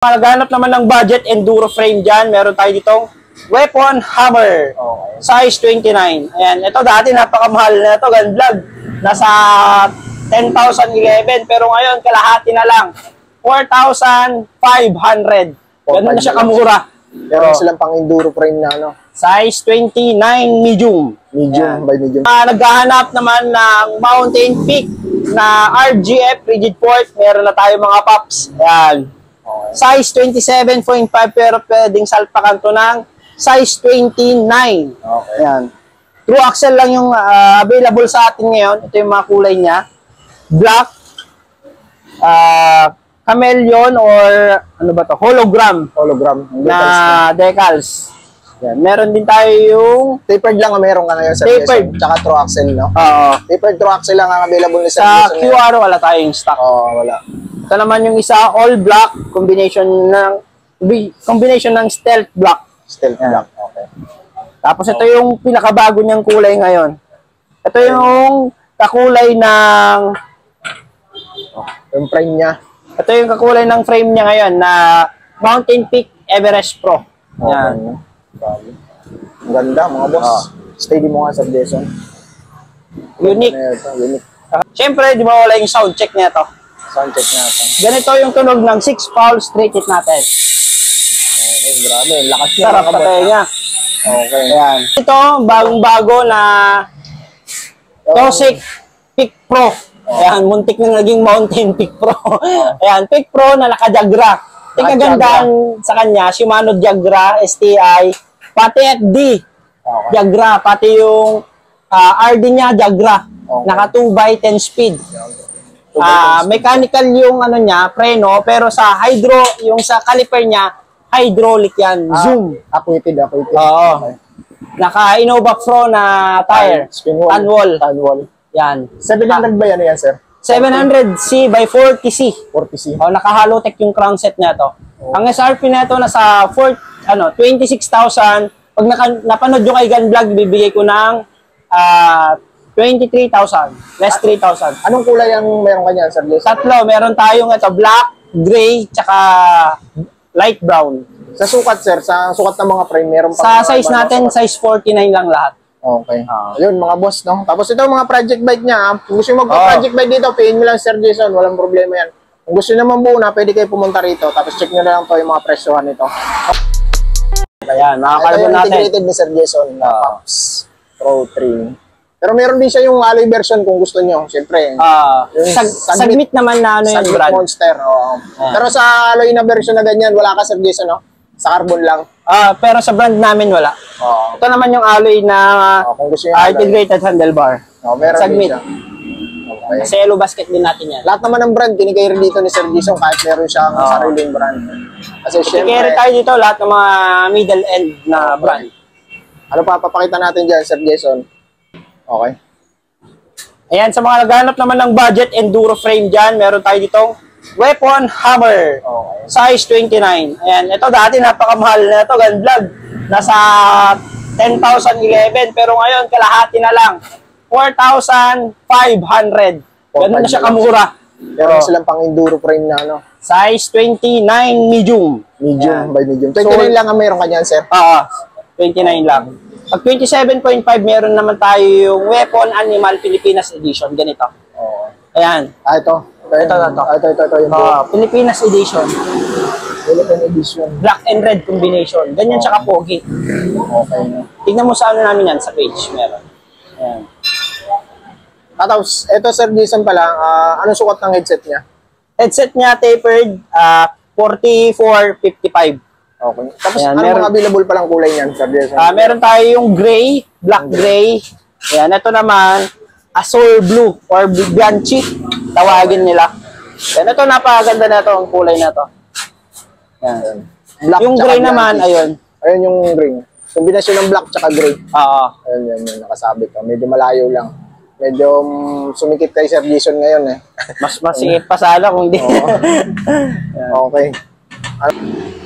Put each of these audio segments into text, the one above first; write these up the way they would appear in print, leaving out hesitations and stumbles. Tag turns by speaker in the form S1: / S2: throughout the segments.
S1: Naghanap naman ng budget enduro frame dyan. Meron tayo ditong Weapon Hammer. Size 29. Ayan. Ito dati napakamahal na ito. Gun vlog. Nasa 10,011. Pero ngayon kalahati na lang. 4,500. Ganun na siya kamura.
S2: Meron silang pang enduro frame na ano.
S1: Size 29 medium.
S2: Medium by medium.
S1: Naghahanap naman ng Mountain Peak na RGF rigid port. Meron na tayo mga paps. Ayan. Size 27.5 pero pwedeng salpakan to ng size 29.
S2: Okay.
S1: Ayan. True axle lang yung available sa atin ngayon. Ito yung mga kulay niya. Black, chameleon or ano ba to? Hologram.
S2: Hologram.
S1: Na decals. Yan. Meron din tayo yung
S2: tapered lang ang meron ka ngayon sa
S1: tapered.
S2: Tsaka true axle, no?
S1: Oo.
S2: Tapered true axle lang ang available
S1: sa QR wala tayong stock.
S2: Oo, wala.
S1: Ito naman yung isa, all black, combination ng stealth black.
S2: Stealth black, okay.
S1: Tapos ito yung pinakabago niyang kulay ngayon. Ito yung kakulay ng
S2: yung frame niya.
S1: Ito yung kakulay ng frame niya ngayon na Mountain Peak Everest Pro. Yan.
S2: Okay. Ang ganda mga boss. Steady mo nga sa Jason.
S1: Unique.
S2: Unique.
S1: Siyempre, di ba wala yung sound check nito?
S2: Sound check natin.
S1: Ganito yung tunog ng 6 foul straight hit natin.
S2: Okay, grabe. Lakas niya.
S1: Sarap patay niya.
S2: Okay.
S1: Ayan. Ito, bagong-bago na Tosik Peak Pro. Ayan, muntik na naging Mountain Peak Pro. Ayan, Peak Pro na naka-Jagra. Yung kagandahan sa kanya, Shimano Jagra, STI, pati FD. Jagra, pati yung RD niya, Jagra. Naka 2x10 speed. Mechanical yung ano niya, preno, pero sa hydro, yung sa caliper niya, hydraulic yan, zoom.
S2: Acquitted.
S1: Oo.
S2: Okay.
S1: Naka Innova Pro na tire, Tanwall. Yan.
S2: 700 ba yan sir?
S1: 700C by 40C.
S2: 40C.
S1: Naka-Halotech yung crown set niya to. Ang SRP na ito nasa 26,000. Pag napanood yung kay Gun Vlog, bibigay ko ng 23,000. Less 3,000.
S2: Anong kulay ang meron kanya, sir?
S1: Tatlo. Meron tayong ito, black, gray, tsaka light brown.
S2: Sa sukat, sir, sa sukat ng mga frame, meron
S1: sa size natin, size 49 lang lahat.
S2: Okay. Ayun, mga boss, no? Tapos ito, mga project bike niya. Kung gusto nyo magpa-project bike dito, payin mo lang, Sir Jason. Walang problema yan. Kung gusto nyo naman buo na, pwede kayo pumunta rito. Tapos check nyo na lang to yung mga presyohan nito.
S1: Ayan, makakalaban natin.
S2: Integrated ni Sir Jason, Pops Pro 3. Pero meron din siya yung alloy version kung gusto nyo. Siyempre.
S1: Submit naman na ano yung brand.
S2: Monster. Pero sa alloy na version na ganyan, wala ka, Sir Jason, no? Sa carbon lang.
S1: Pero sa brand namin wala. Ito naman yung alloy na integrated handlebar.
S2: Meron
S1: Submit.
S2: din siya. Okay.
S1: Sa yellow basket din natin yan.
S2: Lahat naman ng brand, kinikare dito ni Sir Jason kahit meron siyang sariling brand. Kasi syempre,
S1: kinikare tayo dito lahat ng mga middle end na brand.
S2: Ano pa papakita natin dyan, Sir Jason? Okay.
S1: Ayan, sa mga naghanap naman ng budget enduro frame dyan, meron tayo ditong Weapon Hammer. Size 29. Ayan, ito dati napakamahal na ito, Gun Vlog. Nasa 10,011 pero ngayon kalahati na lang. 4,500. Ganun na siya kamura.
S2: Meron silang pang enduro frame na ano.
S1: Size 29 medium.
S2: Medium by medium. 29 lang ang meron kanyan, sir?
S1: 29 lang. Pag 27.5 meron naman tayo yung Weapon Animal Pilipinas Edition. Ganito. Ayan.
S2: Ito.
S1: Ito.
S2: Yung
S1: Pilipinas Edition.
S2: Philippine Edition.
S1: Black and red combination. Ganyan siya kapogi.
S2: Okay.
S1: Tignan mo sa ano namin yan, sa page. Meron. Ayan.
S2: Tapos, ito Sir Jason pala, anong sukat ng headset niya?
S1: Headset niya tapered, 44.55.
S2: Okay. Tapos,
S1: ayan,
S2: anong mga available palang kulay niyan, Sir Jason?
S1: Meron tayo yung gray, black gray. Ayan, ito naman, azure blue or bianchi, tawagin nila. Ayan, ito napakaganda na ito, ang kulay na ito. Ayan.
S2: Black
S1: yung gray naman, ayun.
S2: Ayun yung gray. Kombinasyon ng black tsaka gray. Ayun, yun, nakasabi ko. Medyo malayo lang. Medyo sumikip kay Sir Jason ngayon eh.
S1: Mas masikip pa sana kung di.
S2: Okay.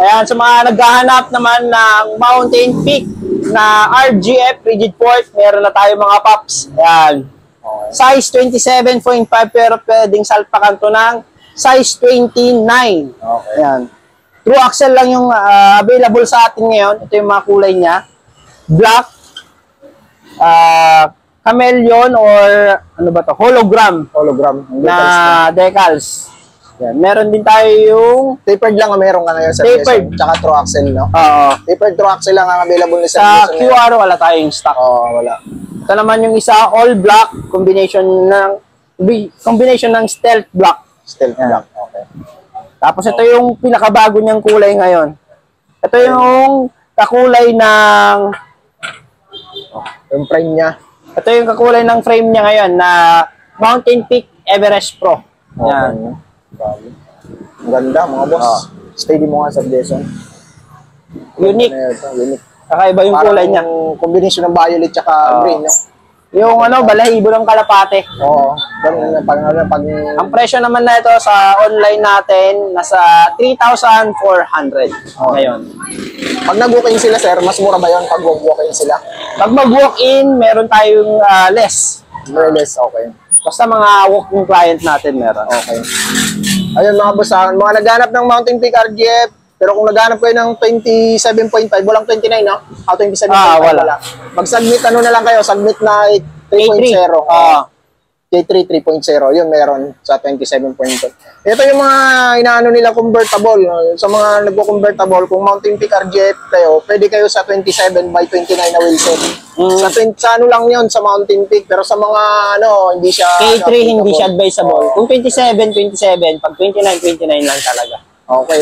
S1: Ayan, sa mga naghahanap naman ng Mountain Peak na RGF rigid port, meron na tayo mga paps. Ayan. Size 27.5 pero pwedeng salpakan to ng size 29.
S2: Okay.
S1: Ayan. True axle lang yung available sa atin ngayon. Ito yung mga kulay niya. Black, chameleon, or ano ba to? Hologram
S2: Hologram.
S1: na decals. Yan. Meron din tayo yung
S2: Tapered lang ang meron ka ngayon sa
S1: Tapered.
S2: Jason. Tsaka true axle, no? Tapered true axle lang ang available ni Sir
S1: sa
S2: Jason.
S1: QR wala tayong stock.
S2: Wala.
S1: Ito naman yung isa, all black, combination ng stealth black.
S2: Stealth black. Okay.
S1: Tapos ito yung pinakabago niyang kulay ngayon. Ito yung kakulay ng
S2: Yung frame niya.
S1: ito yung kakulay ng frame niya ngayon na Mountain Peak Everest Pro. Yan.
S2: Okay. Ang ganda, mga boss. Steady mo nga, Sir Jason.
S1: Unique.
S2: Unique.
S1: Kakaiba yung kulay niya.
S2: Combination ng violet tsaka green, no?
S1: Yung balahibo ng kalapate.
S2: Oo. Ganun na pag
S1: Ang presyo naman na ito sa online natin, nasa 3,400 ngayon.
S2: Pag nag-walk-in sila, sir, mas mura ba yun pag walk-in sila?
S1: Pag mag-walk-in, meron tayong less.
S2: More or less, okay.
S1: Basta mga walk-in client natin meron.
S2: Okay. Ayun mga boss, mga naghanap ng Mountain Peak RGF, pero kung naghanap kayo ng 27.5, walang 29, no? 27.5,
S1: wala.
S2: Mag-submit, ano na lang kayo, submit na 3.0. J3 3.0, yun meron sa 27.5. Ito yung mga inaano nila convertible. Sa mga nagko-convertible, kung Mountain Peak RGF kayo, pwede kayo sa 27 by 29 na wheelset. Sa ano lang yun, sa Mountain Peak. Pero sa mga hindi siya...
S1: K3 hindi siya advisable. Kung 27, 27. Pag 29, 29 lang talaga.
S2: Okay.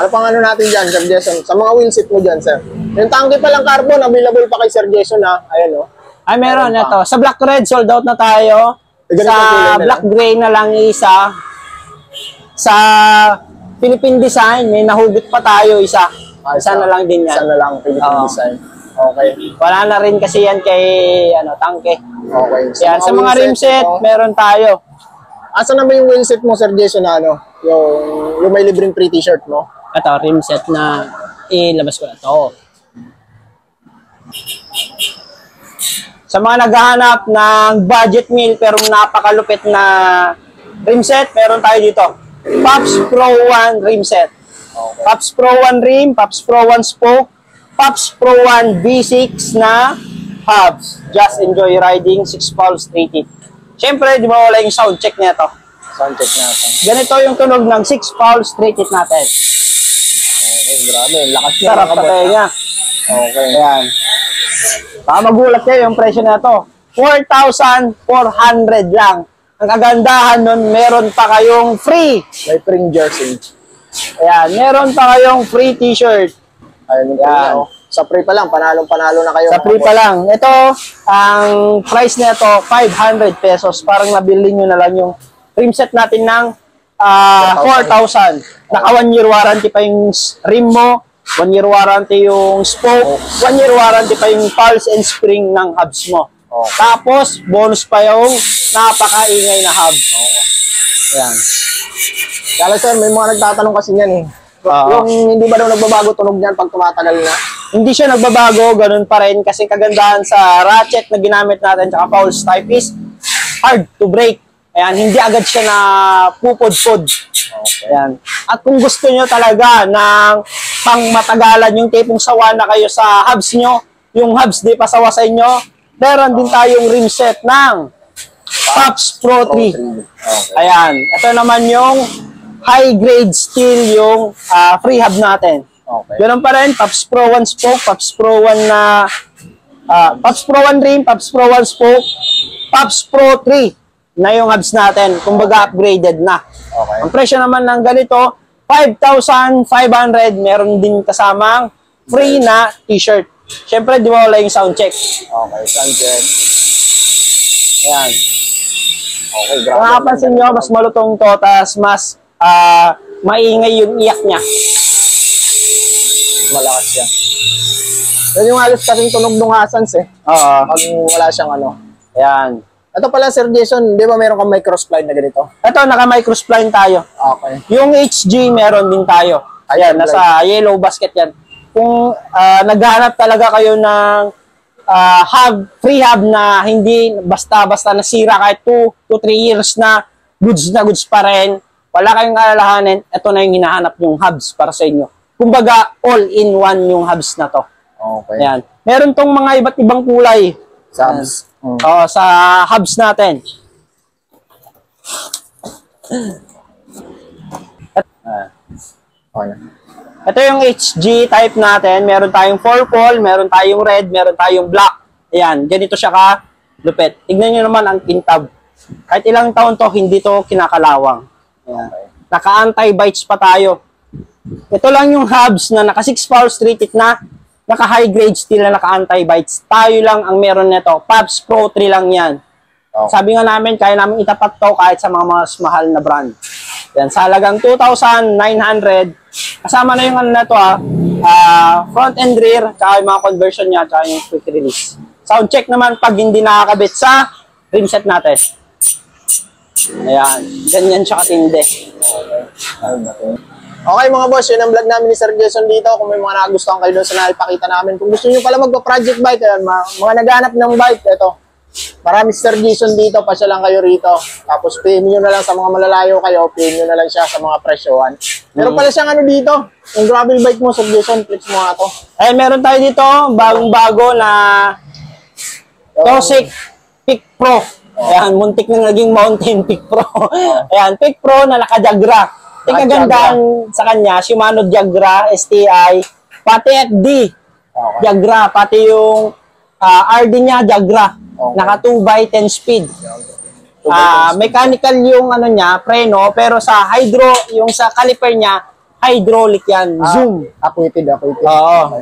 S2: Ano pang ano natin dyan, Sir Jason? Sa mga wheelset mo dyan, sir. Yung tangke pa lang carbon, available pa kay Sir Jason, ha? Ayan,
S1: Ay, meron ito. Sa black red, sold out na tayo. Sa black gray na lang isa. Sa Philippine Design, may nahugot pa tayo isa. Isa na lang din yan.
S2: Isa na lang, Philippine Design. Okay.
S1: Wala na rin kasi yan kay tangke.
S2: Okay.
S1: Yan. Sa mga rim set, meron tayo.
S2: Asa na ba yung wheelset mo, Sir Jason, na yung may libreng free t-shirt mo?
S1: Ito, rim set na ilabas ko na ito. Sa mga naghahanap ng budget meal pero napakalupit na rim set, meron tayo dito. Pops Pro 1 rim set.
S2: Okay.
S1: Pops Pro 1 rim, Pops Pro 1 spoke, Pops Pro 1 V6 na hubs. Just enjoy riding, 6 pulse, 3 tip. Siyempre, di ba wala yung sound check nito?
S2: Sound check natin.
S1: Ganito yung tunog ng 6 pulse, 3 tip natin.
S2: Okay, grabe. Lakas niya.
S1: Sarap patay niya.
S2: Okay.
S1: Ayan. Baka magulat kayo yung presyo na ito. 4,400 lang. Ang kagandahan nun, meron pa kayong free.
S2: May free jersey.
S1: Ayan, meron pa kayong free t-shirt.
S2: Ayun,
S1: Yan.
S2: Sa free pa lang, panalong-panalo na kayo.
S1: Sa free pa lang. Ito, ang price nito 500 pesos. Parang nabili nyo na lang yung rim set natin ng 4,000. Naka 1 year warranty pa yung rim mo. 1 year warranty yung spoke. 1 year warranty pa yung pulse and spring ng hubs mo. Tapos, bonus pa yung napakaingay na hub. Ayan.
S2: Kaya sir, may mga nagtatanong kasi niyan eh. Yung hindi ba daw nagbabago tunog niyan pag tumatagal na?
S1: Hindi siya nagbabago, ganun pa rin. Kasi kagandahan sa ratchet na ginamit natin tsaka pulse type is hard to break. Ayan, hindi agad siya na pupod-pod. Ayan. At kung gusto nyo talaga ng pang matagalan yung tipong sawa na kayo sa hubs nyo, yung hubs di pa sawa sa inyo, meron din tayong rim set ng Pops Pro 3.
S2: Okay.
S1: Ayan. Ito naman yung high-grade steel yung free hub natin.
S2: Okay.
S1: Ganun pa rin, Pops Pro 1 spoke, Pops Pro 1 na Pops Pro 1 rim, Pops Pro 1 spoke, Pops Pro 3 na yung hubs natin. Kumbaga upgraded na.
S2: Okay.
S1: Ang presyo naman ng ganito, 5,500. Meron din kasamang free na t-shirt. Siyempre, di ba wala yung sound check?
S2: Okay, sound check.
S1: Ayan.
S2: Okay, grabe.
S1: Kung napansin nyo, mas malutong to, tas mas maingay yung iyak niya.
S2: Malakas siya. Yan yung halos kasing tunog ng Hasans eh.
S1: Oo.
S2: Pag wala siyang ano.
S1: Ayan.
S2: Ito pala, Sir Jason, di ba meron kang microspline na ganito?
S1: Ito, naka-microspline tayo.
S2: Okay.
S1: Yung HG, meron din tayo. Ayan, nasa yellow basket yan. Kung naghahanap talaga kayo ng free hub na hindi basta-basta nasira kahit 2 to 3 years na goods pa rin, wala kayong alalahanin, ito na yung hinahanap yung hubs para sa inyo. kumbaga all-in-one yung hubs na to.
S2: Okay.
S1: Ayan. Meron tong mga iba't ibang kulay.
S2: Subs.
S1: Sa hubs natin.
S2: Okay.
S1: Ito yung HG type natin. Meron tayong purple, meron tayong red, meron tayong black. Ayan, ganito siya ka lupit. Tignan nyo naman ang kintab. Kahit ilang taon to, hindi to kinakalawang. Ayan. Naka-anti-bites pa tayo. Ito lang yung hubs na naka 6 power straight hit na, naka high grade steel na naka anti-bites. Tayo lang ang meron nito. Pabs Pro 3 lang yan.
S2: Okay.
S1: Sabi nga namin, kaya namin itapat to kahit sa mga mas mahal na brand. Yan, sa halagang 2,900. Kasama na yung ano na to front and rear, tsaka yung mga conversion niya, tsaka yung quick release. Sound check naman pag hindi nakakabit sa rim set natin. Ayan, ganyan siya katindi.
S2: Okay mga boss, yun ang vlog namin ni Sir Jason dito. Kung may mga nagustuhan kayo doon sa naipakita namin. Kung gusto nyo pala magpa-project bike, ayan, mga naghanap ng bike, ito. Marami si Sir Jason dito, pasya lang kayo rito. Tapos PM nyo na lang sa mga malalayo kayo, PM nyo na lang siya sa mga presyohan. Meron pala siyang ano dito, yung gravel bike mo, Sir Jason, flex mo nga to.
S1: Eh, meron tayo dito, bagong-bago na Tosik Peak Pro. Ayan, muntik na naging Mountain Peak Pro. Ayan, Peak Pro na naka-Jagra. Yung kagandahan sa kanya, Shimano Jagra, STI, pati FD, Jagra, pati yung RD niya, Jagra. Naka 2x10 speed. Mechanical yung ano niya, preno, pero sa hydro, yung sa caliper niya, hydraulic yan, zoom.
S2: Acquitted.
S1: Oo.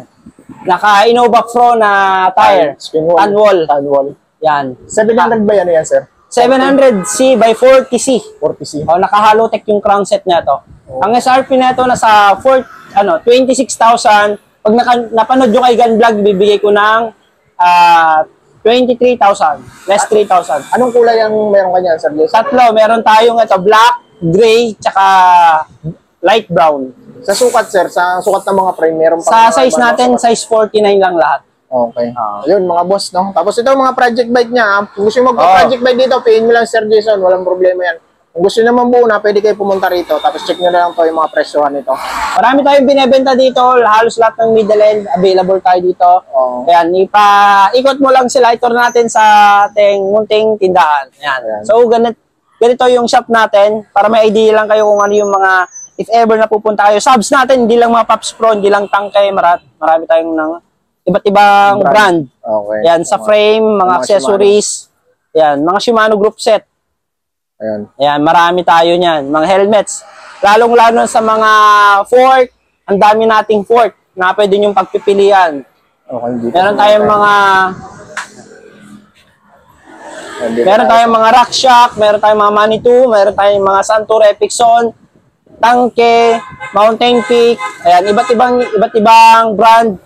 S1: Naka Innova Pro na tire, Tanwall. Yan.
S2: 700 ba yan, sir?
S1: 700C by 40C.
S2: 40C.
S1: Naka-Halotech yung crankset na to. Ang SRP na ito nasa 26,000. Pag napanood nyo kay Gun Vlog, bibigay ko ng 23,000. Less 3,000.
S2: Anong kulay ang meron kanya, Sir Jason?
S1: Tatlo. Meron tayong ito, black, gray, tsaka light brown.
S2: Sa sukat, sir, sa sukat ng mga frame, meron
S1: Sa size natin, size 49 lang lahat.
S2: Okay. Yun, mga boss, no? Tapos ito, mga project bike niya. Kung gusto nyo magpa-project bike dito, payin mo lang, Sir Jason. Walang problema yan. Kung gusto nyo naman buo na, pwede kayo pumunta rito. Tapos check nyo na lang to yung mga presyohan nito. Marami tayong binebenta dito. Halos lahat ng middle end, available tayo dito. Ayan, ikot mo lang sila. Itour natin sa ating munting tindahan. Ayan. So, ganito yung shop natin. Para may idea lang kayo kung ano yung mga, if ever na pupunta kayo. Subs natin, hindi lang mga Pops Pro, hindi lang tangkay. Marami tayong iba't ibang brand. Okay.
S1: Yan, sa frame, mga accessories. Shimano. Yan, mga Shimano group set. Ayan, marami tayo niyan. Mga helmets. Lalong-lalo sa mga fork, ang dami nating fork na pwede niyong pagpipilian. Okay, meron tayong mga RockShox, meron tayong mga Manitou, meron tayong mga Santur Epixon, Tangke, Mountain Peak. Ayan, iba't ibang brand.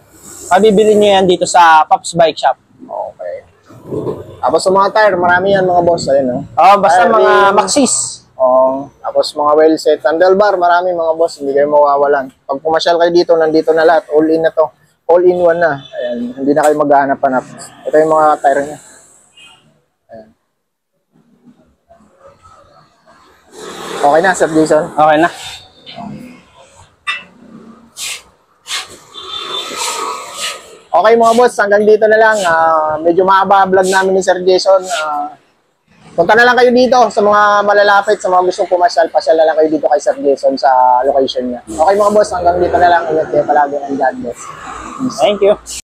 S1: Mabibili nyo yan dito sa Pops Bike Shop. Okay. Tapos sa mga tire, marami yan mga boss. Ayun, no? Basta tire mga Maxxis. Tapos mga well set. Handlebar, marami mga boss. Hindi kayo mawawalan. Pag pumasyal kayo dito, nandito na lahat. All in na to. All in one na. Ayan. Hindi na kayo maghahanap-hanap. Ito yung mga tire niya. Ayan. Okay na, Sir Jason? Okay na. Okay mga boss, hanggang dito na lang. Medyo mahaba vlog namin ni Sir Jason. Punta na lang kayo dito sa mga malalapit, sa mga gustong pumasyal. Pasyal na lang kayo dito kay Sir Jason sa location niya. Okay mga boss, hanggang dito na lang. Ingat kayo palagi ng God bless. Thank you.